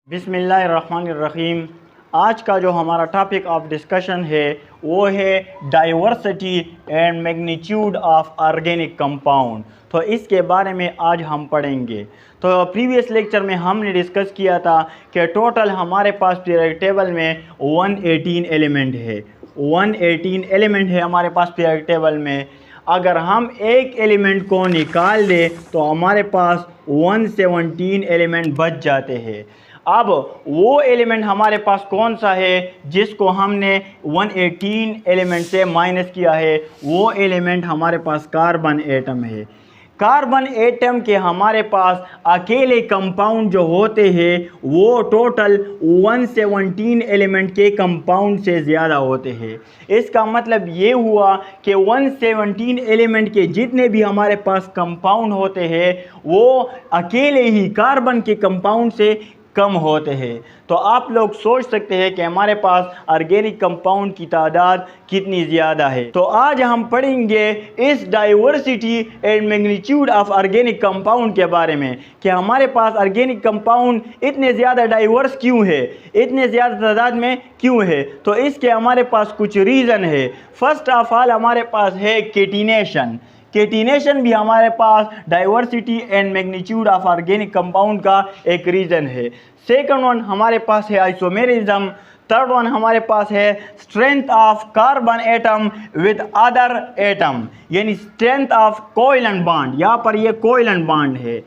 बिस्मिल्लाहिर्रहमानिर्रहीम। आज का जो हमारा टॉपिक ऑफ डिस्कशन है वो है diversity and magnitude of organic compound. तो इसके बारे में आज हम पढ़ेंगे। तो प्रीवियस लेक्चर में हमने डिस्कस किया था कि टोटल हमारे पास पीरियोडिक टेबल में 118 एलिमेंट है। 118 एलिमेंट है हमारे पास पीरियोडिक टेबल में। अगर हम एक एलिमेंट को निकाल दें तो हमारे पास 117 एलिमेंट बच जाते हैं। अब वो एलिमेंट हमारे पास कौन सा है जिसको हमने 118 एलिमेंट से माइनस किया है? वो एलिमेंट हमारे पास कार्बन एटम है। कार्बन एटम के हमारे पास अकेले कंपाउंड जो होते हैं वो टोटल 117 एलिमेंट के कंपाउंड से ज़्यादा होते हैं। इसका मतलब ये हुआ कि 117 एलिमेंट के जितने भी हमारे पास कंपाउंड होते हैं वो अकेले ही कार्बन के कंपाउंड से कम होते हैं। तो आप लोग सोच सकते हैं कि हमारे पास ऑर्गेनिक कंपाउंड की तादाद कितनी ज़्यादा है। तो आज हम पढ़ेंगे इस diversity and magnitude of organic compound के बारे में कि हमारे पास ऑर्गेनिक कंपाउंड इतने ज़्यादा डाइवर्स क्यों है, इतने ज़्यादा तादाद में क्यों है। तो इसके हमारे पास कुछ रीज़न है। फर्स्ट ऑफ ऑल हमारे पास है केटिनेशन। केटिनेशन भी हमारे पास diversity and magnitude of organic compound का एक रीज़न है। सेकंड वन हमारे पास है आइसोमेरिज्म। थर्ड वन हमारे पास है strength of carbon atom with other atom, यानी स्ट्रेंथ ऑफ कोवेलेंट बॉन्ड। यहाँ पर ये कोवेलेंट बॉन्ड है,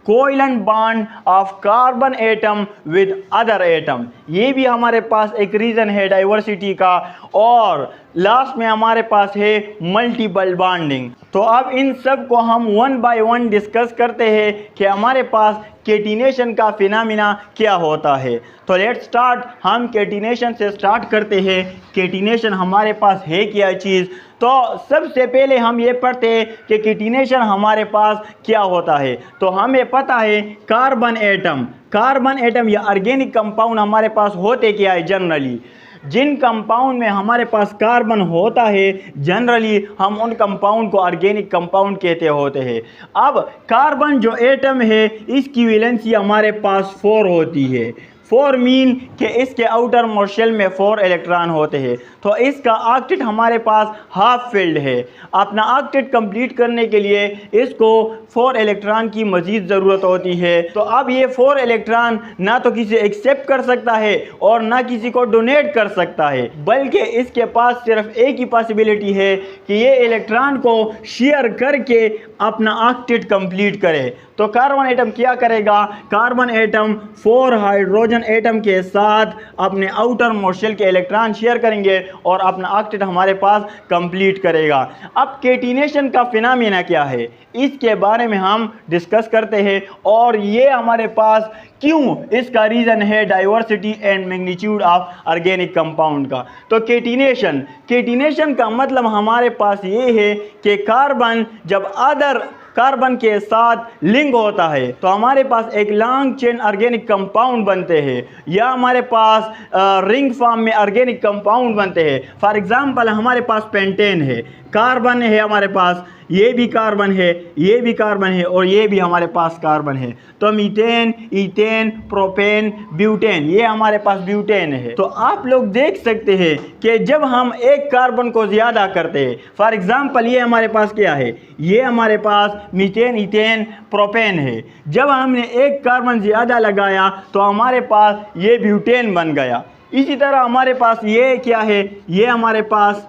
covalent bond of carbon atom with other atom. ये भी हमारे पास एक रीज़न है डाइवर्सिटी का। और लास्ट में हमारे पास है मल्टीपल बॉन्डिंग। तो अब इन सब को हम वन बाय वन डिस्कस करते हैं कि हमारे पास केटिनेशन का फिनोमेना क्या होता है। तो लेट्स स्टार्ट। हम केटिनेशन से स्टार्ट करते हैं। केटिनेशन हमारे पास है क्या चीज़? तो सबसे पहले हम ये पढ़ते हैं कि केटिनेशन हमारे पास क्या होता है। तो हमें पता है कार्बन एटम, कार्बन एटम या ऑर्गेनिक कंपाउंड हमारे पास होते क्या है? जनरली जिन कंपाउंड में हमारे पास कार्बन होता है जनरली हम उन कंपाउंड को ऑर्गेनिक कंपाउंड कहते होते हैं। अब कार्बन जो एटम है इसकी वैलेंसी हमारे पास 4 होती है। 4 मीन कि इसके आउटर मोस्ट शेल में 4 इलेक्ट्रॉन होते हैं। तो इसका ऑक्टेट हमारे पास हाफ फिल्ड है। अपना ऑक्टेट कंप्लीट करने के लिए इसको 4 इलेक्ट्रॉन की मज़ीद ज़रूरत होती है। तो अब ये 4 इलेक्ट्रॉन ना तो किसी एक्सेप्ट कर सकता है और ना किसी को डोनेट कर सकता है, बल्कि इसके पास सिर्फ एक ही पॉसिबिलिटी है कि ये इलेक्ट्रॉन को शेयर करके अपना ऑक्टेट कंप्लीट करे। तो कार्बन एटम क्या करेगा? कार्बन एटम 4 हाइड्रोजन एटम के साथ अपने आउटर मोस्ट शेल के इलेक्ट्रॉन शेयर करेंगे और अपना ऑक्टेट हमारे पास कंप्लीट करेगा। अब केटिनेशन का फिनोमेना क्या है इसके बारे में हम डिस्कस करते हैं और ये हमारे पास क्यों, इसका रीज़न है diversity and magnitude of organic compound का। तो केटिनेशन, केटिनेशन का मतलब हमारे पास ये है कि कार्बन जब अदर कार्बन के साथ लिंक होता है तो हमारे पास एक लॉन्ग चेन ऑर्गेनिक कंपाउंड बनते हैं या हमारे पास रिंग फॉर्म में ऑर्गेनिक कंपाउंड बनते हैं। फॉर एग्जांपल हमारे पास पेंटेन है, कार्बन है हमारे पास, ये भी कार्बन है, ये भी कार्बन है और ये भी हमारे पास कार्बन है। तो मीथेन, इथेन, प्रोपेन, ब्यूटेन, ये हमारे पास ब्यूटेन है। तो आप लोग देख सकते हैं कि जब हम एक कार्बन को ज़्यादा करते हैं, फॉर एग्जांपल ये हमारे पास क्या है, ये हमारे पास मीथेन, इथेन, प्रोपेन है। जब हमने एक कार्बन ज़्यादा लगाया तो हमारे पास ये ब्यूटेन बन गया। इसी तरह हमारे पास ये क्या है, ये हमारे पास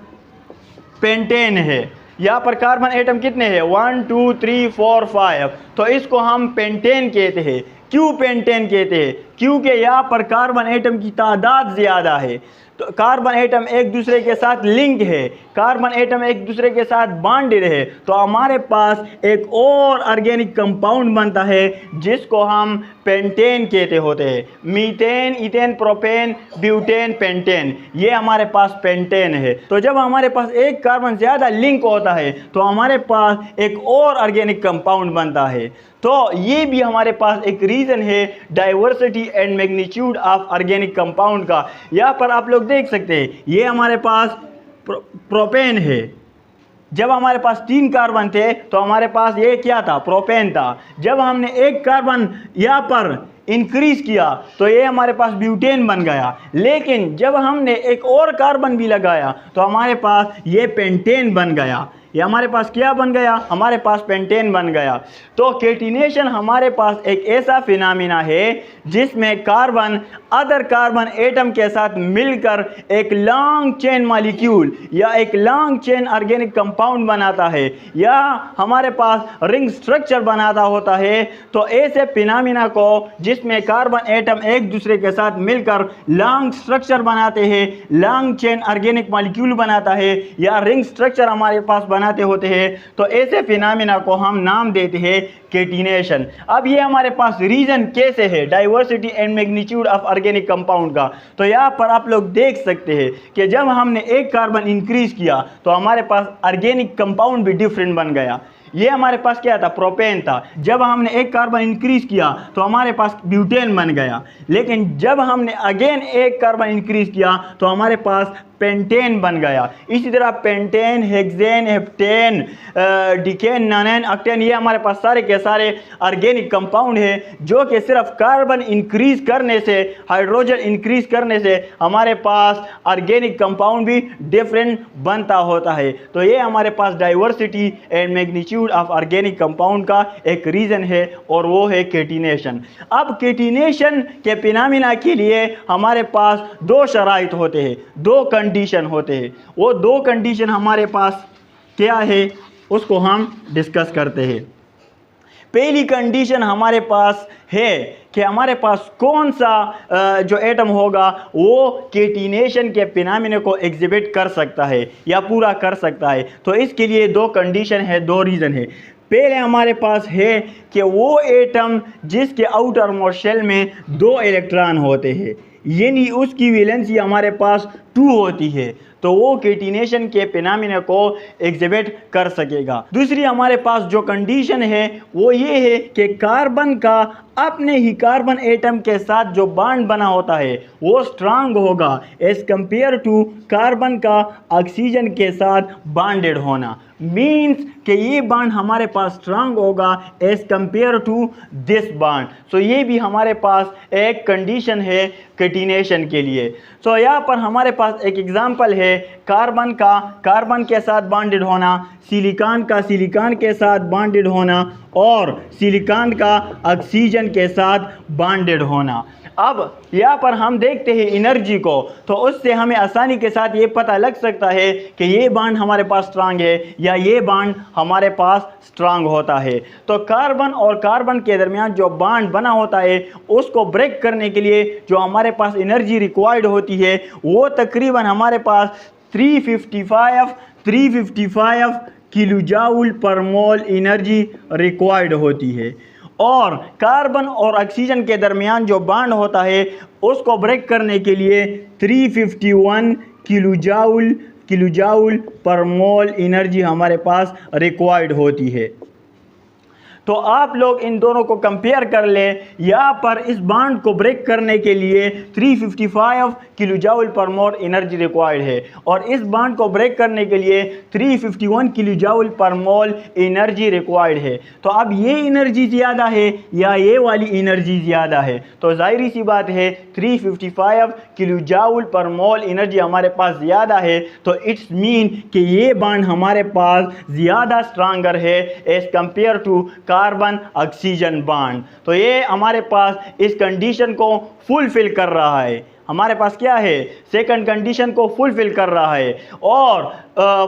पेंटेन है। यहाँ पर कार्बन एटम कितने हैं? 1 2 3 4 5। तो इसको हम पेंटेन कहते हैं। क्यों पेंटेन कहते हैं? क्योंकि यहाँ पर कार्बन एटम की तादाद ज़्यादा है। तो कार्बन एटम एक दूसरे के साथ लिंक है, कार्बन एटम एक दूसरे के साथ बॉन्डेड है। तो हमारे पास एक और ऑर्गेनिक कंपाउंड बनता है जिसको हम पेंटेन कहते होते हैं। Methane, ethane, propane, butane, pentane, ये हमारे पास पेंटेन है। तो जब हमारे पास एक कार्बन ज़्यादा लिंक होता है तो हमारे पास एक और ऑर्गेनिक कंपाउंड बनता है। तो ये भी हमारे पास एक रीज़न है diversity and magnitude of organic compound का। यहाँ पर आप लोग देख सकते हैं ये हमारे पास प्रोपेन है। जब हमारे पास 3 कार्बन थे तो हमारे पास ये क्या था? प्रोपेन था। जब हमने एक कार्बन यहाँ पर इंक्रीज किया तो ये हमारे पास ब्यूटेन बन गया। लेकिन जब हमने एक और कार्बन भी लगाया तो हमारे पास ये पेंटेन बन गया। ये हमारे पास क्या बन गया? हमारे पास पेंटेन बन गया। तो केटिनेशन हमारे पास एक ऐसा फिनोमेना है जिसमें कार्बन अदर कार्बन एटम के साथ मिलकर एक लॉन्ग चेन मॉलिक्यूल या एक लॉन्ग चेन ऑर्गेनिक कंपाउंड बनाता है या हमारे पास रिंग स्ट्रक्चर बनाता होता है। तो ऐसे फिनोमेना को जिसमें कार्बन एटम एक दूसरे के साथ मिलकर लॉन्ग स्ट्रक्चर बनाते हैं, लॉन्ग चेन ऑर्गेनिक मॉलिक्यूल बनाता है या रिंग स्ट्रक्चर हमारे पास बनाते होते हैं, तो ऐसे फिनोमेना को हम नाम देते हैं केटिनेशन। अब ये हमारे पास रीजन कैसे है diversity and magnitude of organic compound का, तो यहाँ पर आप लोग देख सकते हैं कि जब हमने एक कार्बन इंक्रीज किया तो हमारे पास ऑर्गेनिक कंपाउंड भी डिफरेंट बन गया। ये हमारे पास क्या था? प्रोपेन था। जब हमने एक कार्बन इंक्रीज किया तो हमारे पास ब्यूटेन बन गया। लेकिन जब हमने अगेन एक कार्बन इंक्रीज किया तो हमारे पास पेंटेन बन गया। इसी तरह pentane, hexane, heptane, decane, nonane, octane, ये हमारे पास सारे के सारे ऑर्गेनिक कंपाउंड है जो कि सिर्फ कार्बन इंक्रीज करने से, हाइड्रोजन इंक्रीज करने से हमारे पास ऑर्गेनिक कंपाउंड भी डिफरेंट बनता होता है। तो ये हमारे पास diversity and magnitude of organic compound का एक रीज़न है और वो है केटिनेशन। अब केटिनेशन के फिनोमेना के लिए हमारे पास दो शराइत होते हैं, दो कंडीशन होते हैं। वो दो कंडीशन हमारे पास क्या है उसको हम डिस्कस करते हैं। पहली कंडीशन हमारे पास है कि हमारे पास कौन सा जो एटम होगा वो केटिनेशन के फिनोमेना को एग्जिबिट कर सकता है या पूरा कर सकता है। तो इसके लिए दो कंडीशन है, दो रीज़न है। पहले हमारे पास है कि वो एटम जिसके आउटर मोस्ट शेल में 2 इलेक्ट्रॉन होते हैं, यानी उसकी वैलेंसी हमारे पास 2 होती है, तो वो केटिनेशन के फिनोमेना को एग्जिबिट कर सकेगा। दूसरी हमारे पास जो कंडीशन है वो ये है कि कार्बन का अपने ही कार्बन एटम के साथ जो बॉन्ड बना होता है वो स्ट्रांग होगा एज कंपेयर टू कार्बन का ऑक्सीजन के साथ बॉन्डेड होना। मीन्स कि ये बॉन्ड हमारे पास स्ट्रांग होगा as compare to this bond. So ये भी हमारे पास एक कंडीशन है केटिनेशन के लिए। सो यहाँ पर हमारे पास एक एग्जांपल है कार्बन का कार्बन के साथ बॉन्डेड होना, सिलिकॉन का सिलिकॉन के साथ बॉन्डेड होना और सिलिकॉन का ऑक्सीजन के साथ बॉन्डेड होना। अब यहाँ पर हम देखते हैं एनर्जी को, तो उससे हमें आसानी के साथ ये पता लग सकता है कि ये बॉन्ड हमारे पास स्ट्रांग है या ये बॉन्ड हमारे पास स्ट्रांग होता है। तो कार्बन और कार्बन के दरमियान जो बॉन्ड बना होता है उसको ब्रेक करने के लिए जो हमारे पास एनर्जी रिक्वायर्ड होती है वो तकरीबन हमारे पास 355 kilo joule per mole energy required होती है। और कार्बन और ऑक्सीजन के दरमियान जो बॉन्ड होता है उसको ब्रेक करने के लिए 351 kilo joule per mole energy हमारे पास रिक्वायर्ड होती है। तो आप लोग इन दोनों को कंपेयर कर लें। यहाँ पर इस बॉन्ड को ब्रेक करने के लिए 355 kilo joule per mole energy required है और इस बॉन्ड को ब्रेक करने के लिए 351 kilo joule per mole energy required है। तो अब ये एनर्जी ज़्यादा है या ये वाली एनर्जी ज़्यादा है? तो जाहिर सी बात है 355 kilo joule per mole energy हमारे पास ज़्यादा है, तो इट्स मीन कि ये बॉन्ड हमारे पास ज़्यादा स्ट्रांगर है as compare to carbon oxygen bond. तो ये हमारे पास इस कंडीशन को फुलफिल कर रहा है। हमारे पास क्या है? सेकंड कंडीशन को फुलफिल कर रहा है और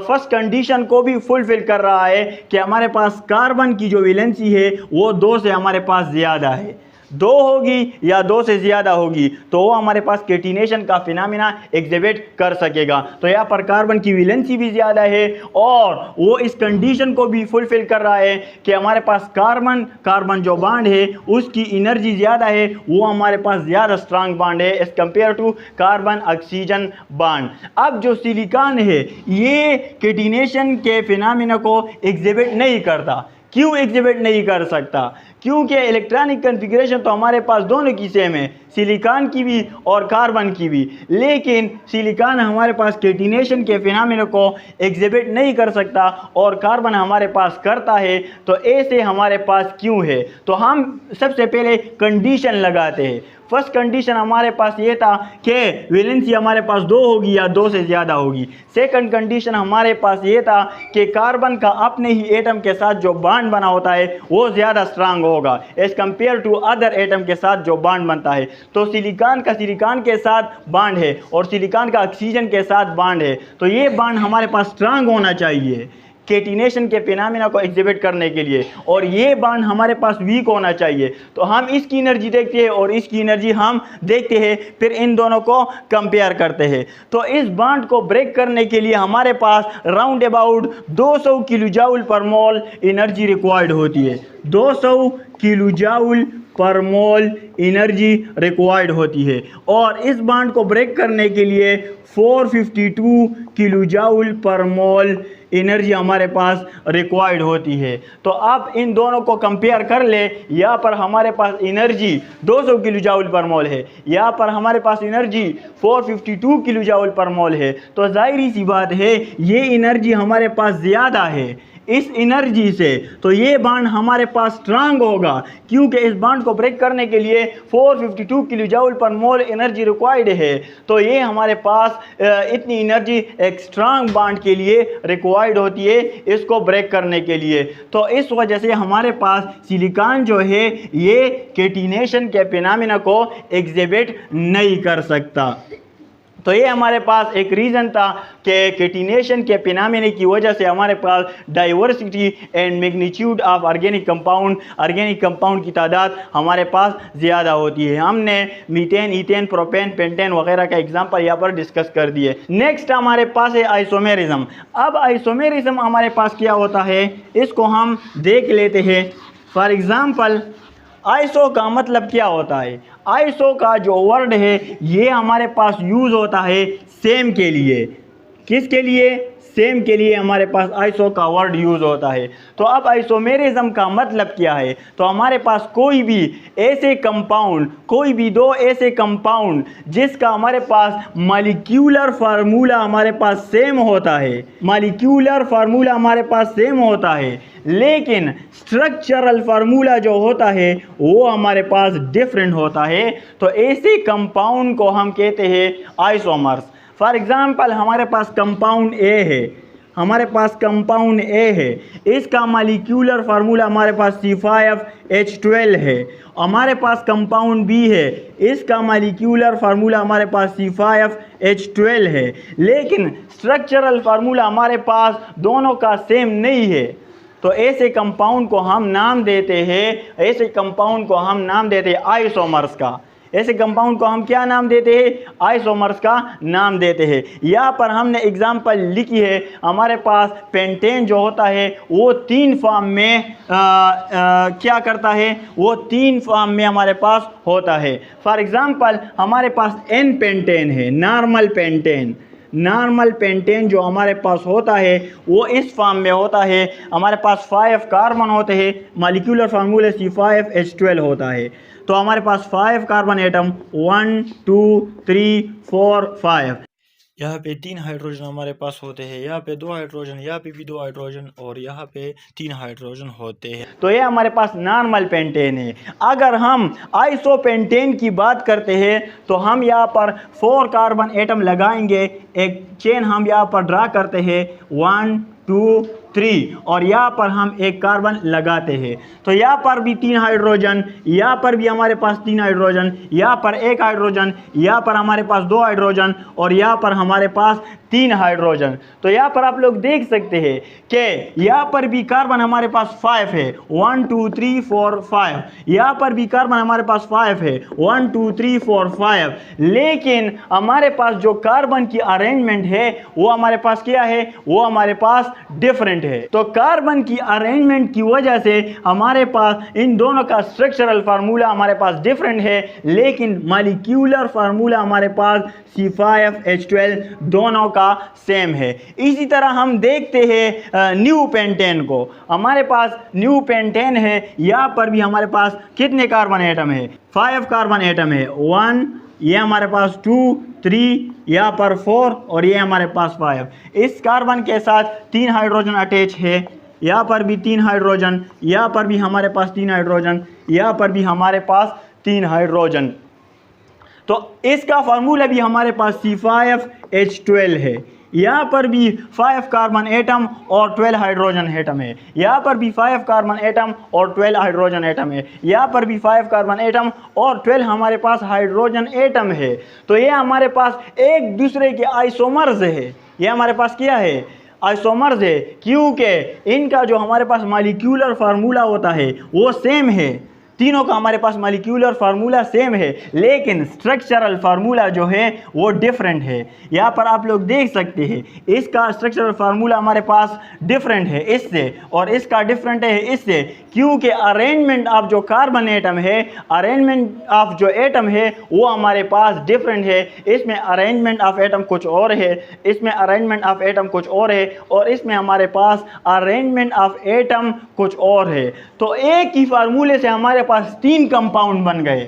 फर्स्ट कंडीशन को भी फुलफिल कर रहा है कि हमारे पास कार्बन की जो वैलेंसी है वो 2 से हमारे पास ज़्यादा है। 2 होगी या 2 से ज़्यादा होगी तो वो हमारे पास केटिनेशन का फिनोमेना एग्जिबिट कर सकेगा। तो यहाँ पर कार्बन की वैलेंसी भी ज़्यादा है और वो इस कंडीशन को भी फुलफिल कर रहा है कि हमारे पास कार्बन जो बॉन्ड है उसकी एनर्जी ज़्यादा है, वो हमारे पास ज़्यादा स्ट्रांग बॉन्ड है as compare to carbon oxygen bond. अब जो सिलिकॉन है ये केटिनेशन के फिनोमेना को एग्जिबिट नहीं करता। क्यों एग्जिबिट नहीं कर सकता? क्योंकि इलेक्ट्रॉनिक कन्फिगरेशन तो हमारे पास दोनों की सेम है, सिलिकॉन की भी और कार्बन की भी, लेकिन सिलिकॉन हमारे पास कैटिनेशन के फिनोमेना को एग्जिबिट नहीं कर सकता और कार्बन हमारे पास करता है। तो ऐसे हमारे पास क्यों है? तो हम सबसे पहले कंडीशन लगाते हैं। फर्स्ट कंडीशन हमारे पास ये था कि वैलेंसी हमारे पास 2 होगी या 2 से ज़्यादा होगी। सेकंड कंडीशन हमारे पास ये था कि कार्बन का अपने ही एटम के साथ जो बॉन्ड बना होता है वो ज़्यादा स्ट्रांग होगा as compare to other atom के साथ जो बॉन्ड बनता है। तो सिलिकॉन का सिलिकॉन के साथ बॉन्ड है और सिलिकॉन का ऑक्सीजन के साथ बॉन्ड है, तो ये बॉन्ड हमारे पास स्ट्रांग होना चाहिए कैटिनेशन के फिनोमेना को एग्जिबिट करने के लिए, और ये बॉन्ड हमारे पास वीक होना चाहिए। तो हम इसकी एनर्जी देखते हैं और इसकी एनर्जी हम देखते हैं, फिर इन दोनों को कंपेयर करते हैं। तो इस बॉन्ड को ब्रेक करने के लिए हमारे पास round about 200 kilo joule per mole energy required होती है। 200 kilo joule per mole energy required होती है, और इस बॉन्ड को ब्रेक करने के लिए 452 kilo joule per mole energy हमारे पास रिक्वायर्ड होती है। तो आप इन दोनों को कंपेयर कर ले, यहाँ पर हमारे पास एनर्जी 200 किलो जूल पर मोल है, यहाँ पर हमारे पास एनर्जी 452 किलो जूल पर मोल है। तो जाहिर सी बात है ये एनर्जी हमारे पास ज़्यादा है इस एनर्जी से, तो ये बॉन्ड हमारे पास स्ट्रांग होगा, क्योंकि इस बॉन्ड को ब्रेक करने के लिए 452 kilo joule per mole energy required है। तो ये हमारे पास इतनी एनर्जी एक स्ट्रांग बॉन्ड के लिए रिक्वायर्ड होती है इसको ब्रेक करने के लिए। तो इस वजह से हमारे पास सिलिकॉन जो है ये कैटिनेशन के फिनोमेना को एग्जिबिट नहीं कर सकता। तो ये हमारे पास एक रीज़न था कि कैटिनेशन के फिनोमेना की वजह से हमारे पास diversity and magnitude of organic compound की तादाद हमारे पास ज़्यादा होती है। हमने मीथेन, ईथेन, प्रोपेन, पेंटेन वगैरह का एग्जांपल यहाँ पर डिस्कस कर दिए। नेक्स्ट हमारे पास है आइसोमेरिज्म। अब आइसोमेरिज्म हमारे पास क्या होता है इसको हम देख लेते हैं। फॉर एग्ज़ाम्पल आइसो का मतलब क्या होता है? आइसो का जो वर्ड है ये हमारे पास यूज़ होता है सेम के लिए। किसके लिए? सेम के लिए हमारे पास आइसो का वर्ड यूज़ होता है। तो अब आइसोमेरिज्म का मतलब क्या है? तो हमारे पास कोई भी ऐसे कंपाउंड, कोई भी दो ऐसे कंपाउंड जिसका हमारे पास मॉलिक्यूलर फार्मूला हमारे पास सेम होता है, मॉलिक्यूलर फार्मूला हमारे पास सेम होता है, लेकिन स्ट्रक्चरल फार्मूला जो होता है वो हमारे पास डिफरेंट होता है, तो ऐसे कंपाउंड को हम कहते हैं आइसोमर्स। फॉर एग्ज़ाम्पल हमारे पास कंपाउंड ए है, हमारे पास कंपाउंड ए है, इसका मॉलिक्यूलर फार्मूला हमारे पास C5H12 है। हमारे पास कंपाउंड बी है, इसका मॉलिक्यूलर फार्मूला हमारे पास C5H12 है, लेकिन स्ट्रक्चरल फार्मूला हमारे पास दोनों का सेम नहीं है। तो ऐसे कंपाउंड को हम नाम देते हैं, ऐसे कंपाउंड को हम नाम देते हैं आइसोमर्स का। ऐसे कंपाउंड को हम क्या नाम देते हैं? आइसोमर्स का नाम देते हैं। यहाँ पर हमने एग्जांपल लिखी है, हमारे पास पेंटेन जो होता है वो 3 फॉर्म में क्या करता है? वो 3 फॉर्म में हमारे पास होता है। फॉर एग्जांपल हमारे पास एन पेंटेन है, नॉर्मल पेंटेन जो हमारे पास होता है वो इस फॉर्म में होता है। हमारे पास 5 कार्बन होते हैं, मॉलिक्यूलर फार्मूला C5H12 होता है। तो हमारे पास 5 कार्बन एटम 1 2 3 4 5, यहाँ पे 3 हाइड्रोजन हमारे पास होते हैं, यहाँ पे 2 हाइड्रोजन, यहाँ पे भी 2 हाइड्रोजन और यहाँ पे 3 हाइड्रोजन होते हैं। तो ये हमारे पास नॉर्मल पेंटेन है। अगर हम आइसो पेंटेन की बात करते हैं तो हम यहाँ पर 4 कार्बन एटम लगाएंगे, एक चेन हम यहाँ पर ड्रा करते हैं 1 2 3, और यहाँ पर हम एक कार्बन लगाते हैं। तो यहाँ पर भी 3 हाइड्रोजन, यहाँ पर भी हमारे पास 3 हाइड्रोजन, यहाँ पर 1 हाइड्रोजन, यहाँ पर हमारे पास 2 हाइड्रोजन और यहाँ पर हमारे पास 3 हाइड्रोजन। तो यहाँ पर आप लोग देख सकते हैं कि यहाँ पर भी कार्बन हमारे पास 5 है, 1 2 3 4 5, यहाँ पर भी कार्बन हमारे पास 5 है, 1 2 3 4 5, लेकिन हमारे पास जो कार्बन की अरेंजमेंट है वो हमारे पास क्या है? वो हमारे पास डिफरेंट है। तो कार्बन की अरेंजमेंट की वजह से हमारे पास इन दोनों का स्ट्रक्चरल फार्मूला हमारे पास डिफरेंट है, लेकिन मॉलिक्यूलर फार्मूला हमारे पास C5H12 दोनों का सेम है। इसी तरह हम देखते हैं न्यू पेंटेन को। हमारे पास न्यू पेंटेन है, यहाँ पर भी हमारे पास कितने कार्बन एटम है? 5 कार्बन एटम है। 1, ये हमारे पास 2, 3, यहाँ पर 4 और ये हमारे पास 5। इस कार्बन के साथ 3 हाइड्रोजन अटैच है, यहाँ पर भी 3 हाइड्रोजन, यहाँ पर भी हमारे पास 3 हाइड्रोजन, यहाँ पर भी हमारे पास 3 हाइड्रोजन। तो इसका फार्मूला भी हमारे पास C5H12 है। यहाँ पर भी 5 कार्बन एटम और 12 हाइड्रोजन एटम है, यहाँ पर भी 5 कार्बन एटम और 12 हाइड्रोजन एटम है, यहाँ पर भी 5 कार्बन एटम और 12 हमारे पास हाइड्रोजन एटम है। तो ये हमारे पास एक दूसरे के आइसोमर्स है। ये हमारे पास क्या है? आइसोमर्स है, क्योंकि इनका जो हमारे पास मॉलिक्यूलर फार्मूला होता है वो सेम है। तीनों का हमारे पास मॉलिक्यूलर फार्मूला सेम है, लेकिन स्ट्रक्चरल फार्मूला जो है वो डिफरेंट है। यहाँ पर आप लोग देख सकते हैं, इसका स्ट्रक्चरल फार्मूला हमारे पास डिफरेंट है इससे, और इसका डिफरेंट है इससे, क्योंकि अरेंजमेंट ऑफ जो कार्बन एटम है, अरेंजमेंट ऑफ जो एटम है वो हमारे पास डिफरेंट है। इसमें अरेंजमेंट ऑफ एटम कुछ और है, इसमें अरेंजमेंट ऑफ एटम कुछ और है, और इसमें हमारे पास अरेंजमेंट ऑफ एटम कुछ और है। तो एक ही फार्मूले से हमारे पास 3 कंपाउंड बन गए।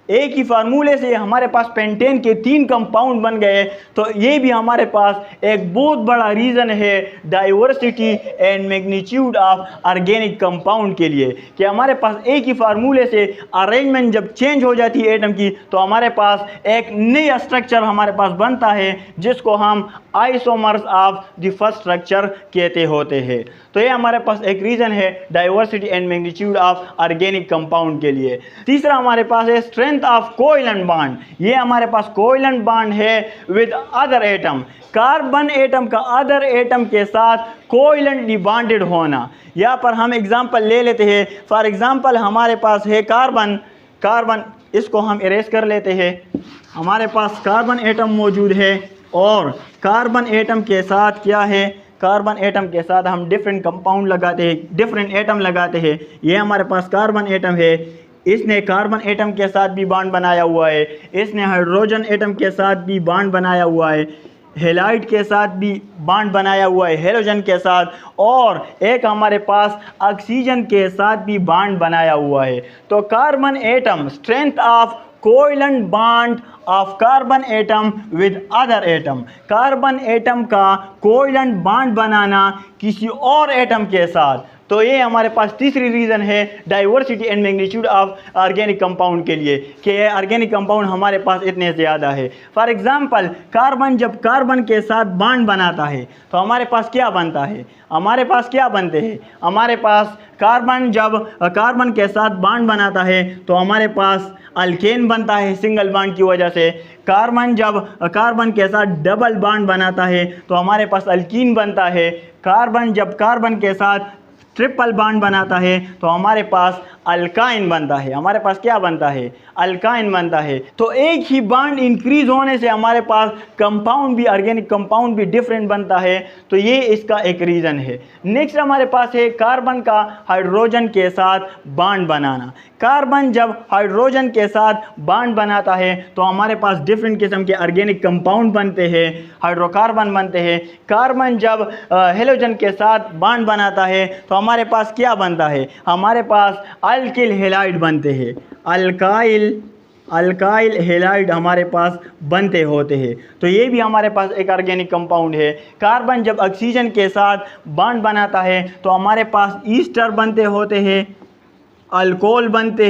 एक ही फार्मूले से हमारे पास पेंटेन के 3 कंपाउंड बन गए। तो ये भी हमारे पास एक बहुत बड़ा रीज़न है diversity and magnitude of organic compound के लिए, कि हमारे पास एक ही फार्मूले से अरेंजमेंट जब चेंज हो जाती है एटम की, तो हमारे पास एक नया स्ट्रक्चर हमारे पास बनता है, जिसको हम isomers of the first structure कहते होते हैं। तो ये हमारे पास एक रीज़न है diversity and magnitude of organic compound के लिए। तीसरा हमारे पास है स्ट्रेंथ ऑफ कोवेलेंट बॉन्ड। ये हमारे पास कोवेलेंट बॉन्ड है with other atom. Carbon atom का अदर एटम के साथ कोवेलेंटली बॉन्डेड होना। यहाँ पर हम एग्जांपल ले लेते हैं। फॉर एग्जांपल हमारे पास है कार्बन, इसको हम इरेज कर लेते हैं। हमारे पास कार्बन एटम मौजूद है, और कार्बन एटम के साथ क्या है? कार्बन एटम के साथ हम डिफरेंट कंपाउंड लगाते हैं, डिफरेंट एटम लगाते हैं। ये हमारे पास कार्बन एटम है, इसने कार्बन एटम के साथ भी बॉन्ड बनाया हुआ है, इसने हाइड्रोजन एटम के साथ भी बॉन्ड बनाया हुआ है, हेलाइड के साथ भी बॉन्ड बनाया हुआ है, हेलोजन के साथ, और एक हमारे पास ऑक्सीजन के साथ भी बॉन्ड बनाया हुआ है। तो carbon atom, strength of covalent bond of carbon atom with other atom. Carbon atom का कोवेलेंट बॉन्ड बनाना किसी और एटम के साथ। तो ये हमारे पास तीसरी रीज़न है diversity and magnitude of organic compound के लिए, कि ऑर्गेनिक कंपाउंड हमारे पास इतने ज़्यादा है। फॉर एग्जांपल कार्बन जब कार्बन के साथ बॉन्ड बनाता है तो हमारे पास क्या बनता है? हमारे पास क्या बनते हैं? हमारे पास कार्बन जब कार्बन के साथ बॉन्ड बनाता है तो हमारे पास अल्केन बनता है सिंगल बॉन्ड की वजह से। कार्बन जब कार्बन के साथ डबल बॉन्ड बनाता है तो हमारे पास अल्कीन बनता है। कार्बन जब कार्बन के साथ ट्रिपल बॉन्ड बनाता है तो हमारे पास अल्काइन बनता है। हमारे पास क्या बनता है? अल्काइन बनता है। तो एक ही बॉन्ड इंक्रीज होने से हमारे पास कंपाउंड भी, ऑर्गेनिक कंपाउंड भी डिफरेंट बनता है। तो ये इसका एक रीज़न है। नेक्स्ट हमारे पास है कार्बन का हाइड्रोजन के साथ बॉन्ड बनाना। कार्बन जब हाइड्रोजन के साथ बॉन्ड बनाता है तो हमारे पास डिफरेंट किस्म के ऑर्गेनिक कंपाउंड बनते हैं, हाइड्रोकार्बन बनते हैं। कार्बन जब हेलोजन के साथ बॉन्ड बनाता है तो हमारे पास क्या बनता है? हमारे पास अल्किल हेलाइड बनते हैं। अल्काइल हेलाइड हमारे पास बनते होते हैं। तो ये भी हमारे पास एक ऑर्गेनिक कंपाउंड है। कार्बन जब ऑक्सीजन के साथ बॉन्ड बनाता है तो हमारे पास ईस्टर बनते होते हैं, अल्कोहल बनते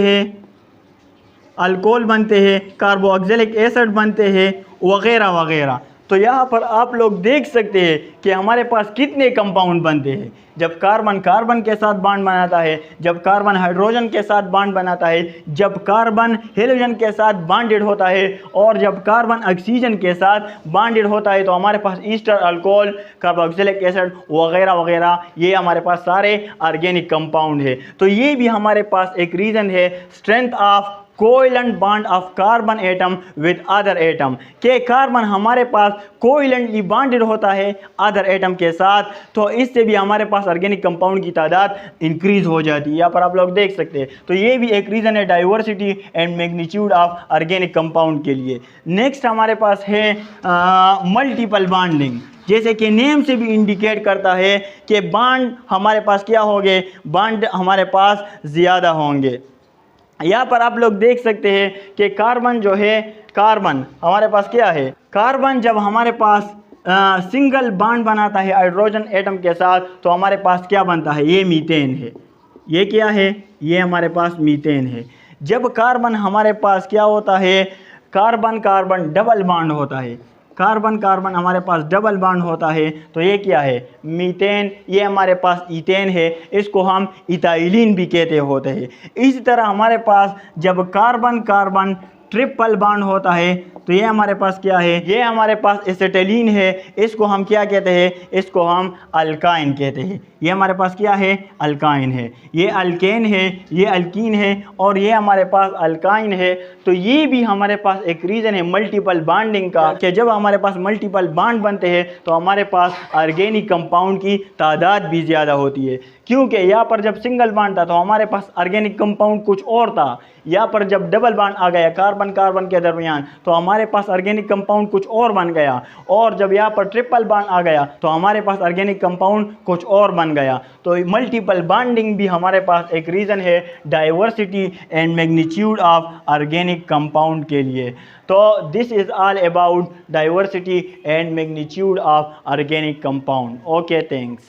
हैं, कार्बोक्सिलिक एसिड बनते हैं, वगैरह वगैरह। तो यहाँ पर आप लोग देख सकते हैं कि हमारे पास कितने कंपाउंड बनते हैं। जब कार्बन कार्बन के साथ बॉन्ड बनाता है, जब कार्बन हाइड्रोजन के साथ बॉन्ड बनाता है, जब कार्बन हेलोजन के साथ बॉन्डेड होता है, और जब कार्बन ऑक्सीजन के साथ बॉन्डेड होता है, तो हमारे पास ईस्टर, अल्कोहल, कार्बोक्सिलिक एसिड वगैरह वगैरह, ये हमारे पास सारे ऑर्गेनिक कंपाउंड है। तो ये भी हमारे पास एक रीज़न है strength of covalent bond of carbon atom with other atom, के कार्बन हमारे पास कोवैलेंटली बॉन्डेड होता है अदर एटम के साथ, तो इससे भी हमारे पास ऑर्गेनिक कंपाउंड की तादाद इंक्रीज हो जाती है। यहाँ पर आप लोग देख सकते हैं। तो ये भी एक रीज़न है diversity and magnitude of organic compound के लिए। नेक्स्ट हमारे पास है मल्टीपल बॉन्डिंग, जैसे कि नेम से भी इंडिकेट करता है कि बॉन्ड हमारे पास क्या होंगे, बॉन्ड हमारे पास ज़्यादा होंगे। यहाँ पर आप लोग देख सकते हैं कि कार्बन जो है, कार्बन हमारे पास क्या है, कार्बन जब हमारे पास सिंगल बॉन्ड बनाता है हाइड्रोजन एटम के साथ तो हमारे पास क्या बनता है, ये मीथेन है। ये क्या है, ये हमारे पास मीथेन है। जब कार्बन हमारे पास क्या होता है, कार्बन कार्बन डबल बॉन्ड होता है, कार्बन कार्बन हमारे पास डबल बॉन्ड होता है, तो ये क्या है, मीथेन। ये हमारे पास ईथेन है, इसको हम इथाइलिन भी कहते होते हैं। इसी तरह हमारे पास जब कार्बन कार्बन ट्रिपल बॉन्ड होता है तो ये हमारे पास क्या है, ये हमारे पास एसिटिलीन है, इसको हम क्या कहते हैं, इसको हम अल्काइन कहते हैं। ये हमारे पास क्या है, अल्काइन है। ये अल्केन है, ये अल्कीन है और ये हमारे पास अल्काइन है। तो ये भी हमारे पास एक रीज़न है मल्टीपल बॉन्डिंग का, कि जब हमारे पास मल्टीपल बॉन्ड बनते हैं तो हमारे पास ऑर्गेनिक कंपाउंड की तादाद भी ज़्यादा होती है। क्योंकि यहाँ पर जब सिंगल बॉन्ड था तो हमारे पास ऑर्गेनिक कंपाउंड कुछ और था, यहाँ पर जब डबल बॉन्ड आ गया कार्बन कार्बन के दरमियान तो हमारे पास ऑर्गेनिक कंपाउंड कुछ और बन गया, और जब यहाँ पर ट्रिपल बॉन्ड आ गया तो हमारे पास ऑर्गेनिक कंपाउंड कुछ और बन गया। तो मल्टीपल बॉन्डिंग भी हमारे पास एक रीज़न है diversity and magnitude of organic compound के लिए। तो this is all about diversity and magnitude of organic compound. Okay, thanks.